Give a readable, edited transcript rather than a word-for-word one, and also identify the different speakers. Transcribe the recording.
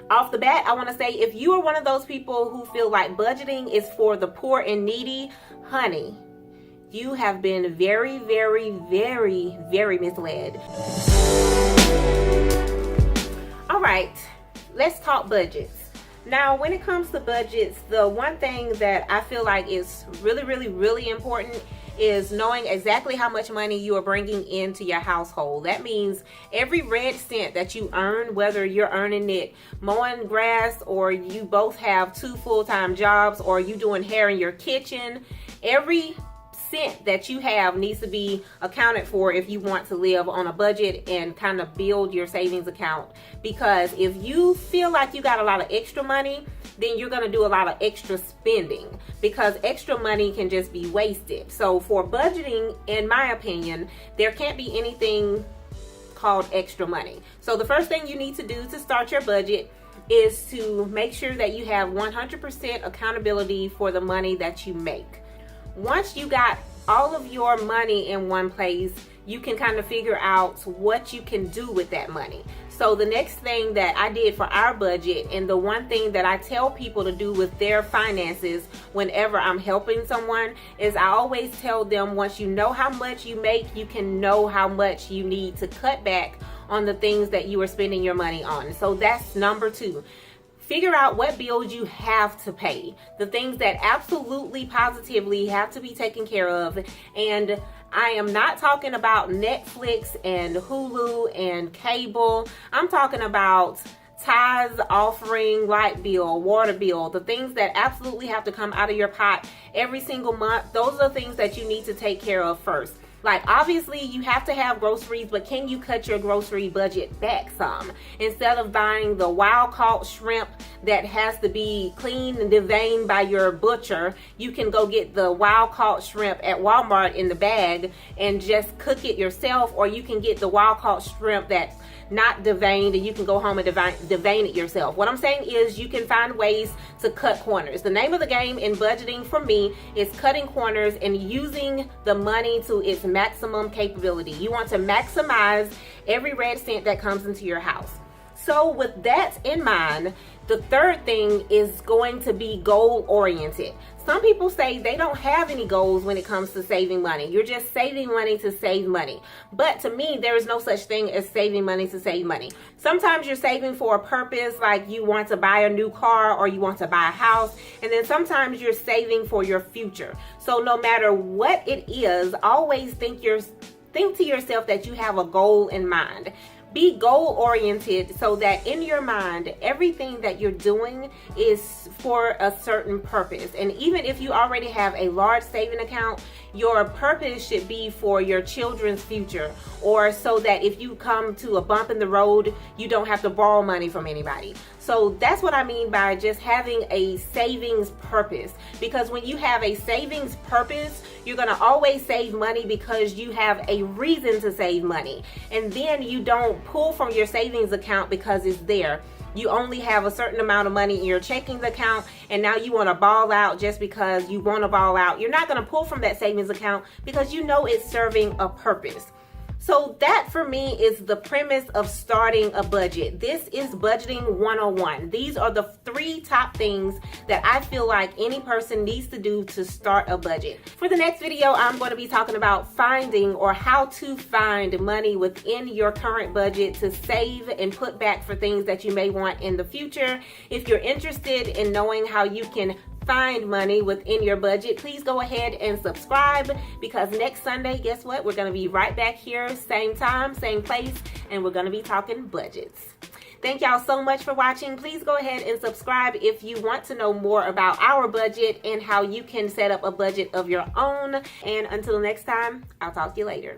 Speaker 1: Off the bat, I want to say, if you are one of those people who feel like budgeting is for the poor and needy, honey, you have been very, very, very, very misled. All right, let's talk budgets. Now, when it comes to budgets, the one thing that I feel like is really, really, really important is knowing exactly how much money you are bringing into your household. That means every red cent that you earn, whether you're earning it mowing grass, or you both have 2 full-time jobs, or you doing hair in your kitchen, every cent that you have needs to be accounted for if you want to live on a budget and kind of build your savings account. Because if you feel like you got a lot of extra money, then you're going to do a lot of extra spending, because extra money can just be wasted. So for budgeting, in my opinion, there can't be anything called extra money. So the first thing you need to do to start your budget is to make sure that you have 100% accountability for the money that you make. Once you got all of your money in one place, you can kind of figure out what you can do with that money. So the next thing that I did for our budget, and the one thing that I tell people to do with their finances whenever I'm helping someone, is I always tell them, once you know how much you make, you can know how much you need to cut back on the things that you are spending your money on. So that's number 2. Figure out what bills you have to pay, the things that absolutely positively have to be taken care of. And I am not talking about Netflix and Hulu and cable. I'm talking about tithes, offering, light bill, water bill, the things that absolutely have to come out of your pot every single month. Those are the things that you need to take care of first. Like, obviously you have to have groceries, but can you cut your grocery budget back some? Instead of buying the wild caught shrimp that has to be cleaned and deveined by your butcher, you can go get the wild caught shrimp at Walmart in the bag and just cook it yourself. Or you can get the wild caught shrimp that's not deveined, and you can go home and devein it yourself. What I'm saying is, you can find ways to cut corners. The name of the game in budgeting for me is cutting corners and using the money to its maximum capability. You want to maximize every red cent that comes into your house. So with that in mind, the third thing is going to be goal oriented. Some people say they don't have any goals when it comes to saving money. You're just saving money to save money. But to me, there is no such thing as saving money to save money. Sometimes you're saving for a purpose, like you want to buy a new car or you want to buy a house. And then sometimes you're saving for your future. So no matter what it is, always think to yourself that you have a goal in mind. Be goal oriented, so that in your mind, everything that you're doing is for a certain purpose. And even if you already have a large saving account, your purpose should be for your children's future, or so that if you come to a bump in the road, you don't have to borrow money from anybody. So that's what I mean by just having a savings purpose. Because when you have a savings purpose, you're going to always save money because you have a reason to save money. And then you don't pull from your savings account because it's there. You only have a certain amount of money in your checking account, and now you want to ball out just because you want to ball out. You're not going to pull from that savings account because you know it's serving a purpose. So that for me is the premise of starting a budget. This is budgeting 101. These are the 3 top things that I feel like any person needs to do to start a budget. For the next video, I'm going to be talking about finding, or how to find, money within your current budget to save and put back for things that you may want in the future. If you're interested in knowing how you can find money within your budget, please go ahead and subscribe, because next Sunday, guess what? We're going to be right back here, same time, same place, and we're going to be talking budgets. Thank y'all so much for watching. Please go ahead and subscribe if you want to know more about our budget and how you can set up a budget of your own. And until next time, I'll talk to you later.